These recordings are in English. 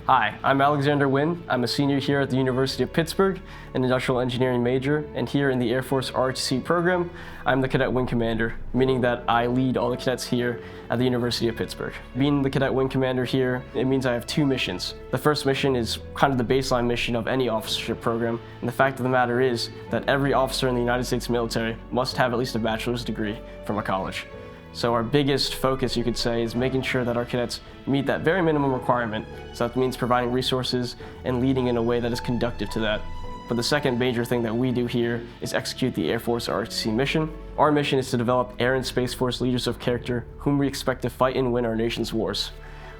Hi, I'm Alexander Nguyen. I'm a senior here at the University of Pittsburgh, an industrial engineering major, and here in the Air Force ROTC program, I'm the Cadet Wing Commander, meaning that I lead all the cadets here at the University of Pittsburgh. Being the Cadet Wing Commander here, it means I have two missions. The first mission is kind of the baseline mission of any officership program, and the fact of the matter is that every officer in the United States military must have at least a bachelor's degree from a college. So our biggest focus, you could say, is making sure that our cadets meet that very minimum requirement. So that means providing resources and leading in a way that is conducive to that. But the second major thing that we do here is execute the Air Force ROTC mission. Our mission is to develop Air and Space Force leaders of character whom we expect to fight and win our nation's wars.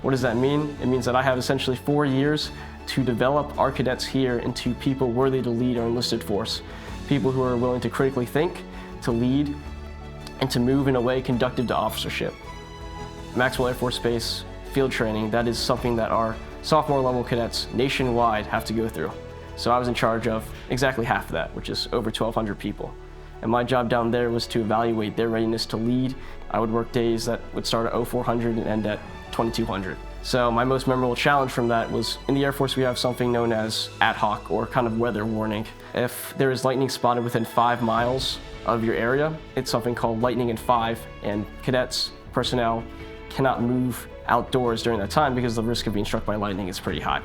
What does that mean? It means that I have essentially 4 years to develop our cadets here into people worthy to lead our enlisted force. People who are willing to critically think, to lead, and to move in a way conducive to officership. Maxwell Air Force Base field training, that is something that our sophomore level cadets nationwide have to go through. So I was in charge of exactly half of that, which is over 1,200 people. And my job down there was to evaluate their readiness to lead. I would work days that would start at 0400 and end at 2200. So my most memorable challenge from that was, in the Air Force we have something known as ad hoc, or kind of weather warning. If there is lightning spotted within 5 miles of your area, it's something called lightning in 5, and cadets, personnel, cannot move outdoors during that time because the risk of being struck by lightning is pretty high.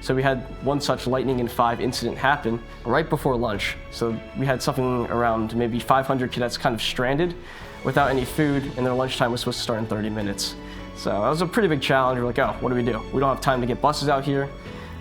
So we had one such lightning in 5 incident happen right before lunch. So we had something around maybe 500 cadets kind of stranded without any food, and their lunchtime was supposed to start in 30 minutes. So that was a pretty big challenge. We're like, oh, what do? We don't have time to get buses out here.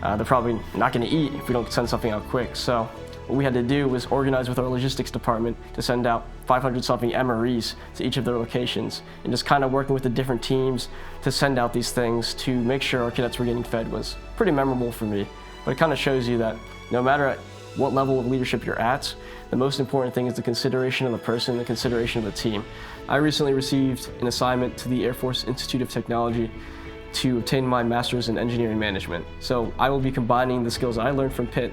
They're probably not gonna eat if we don't send something out quick. So what we had to do was organize with our logistics department to send out 500-something MREs to each of their locations, and just kind of working with the different teams to send out these things to make sure our cadets were getting fed was pretty memorable for me. But it kind of shows you that no matter at what level of leadership you're at, the most important thing is the consideration of the person, the consideration of the team. I recently received an assignment to the Air Force Institute of Technology to obtain my master's in engineering management. So I will be combining the skills I learned from Pitt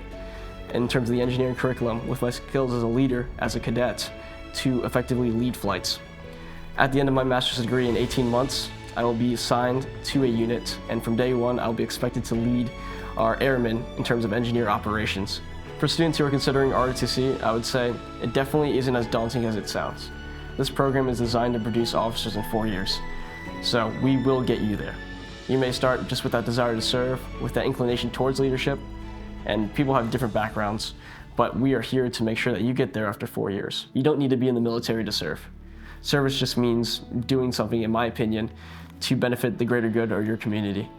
in terms of the engineering curriculum with my skills as a leader, as a cadet, to effectively lead flights. At the end of my master's degree in 18 months, I will be assigned to a unit, and from day one, I'll be expected to lead our airmen in terms of engineer operations. For students who are considering ROTC, I would say it definitely isn't as daunting as it sounds. This program is designed to produce officers in 4 years, so we will get you there. You may start just with that desire to serve, with that inclination towards leadership, and people have different backgrounds, but we are here to make sure that you get there after 4 years. You don't need to be in the military to serve. Service just means doing something, in my opinion, to benefit the greater good or your community.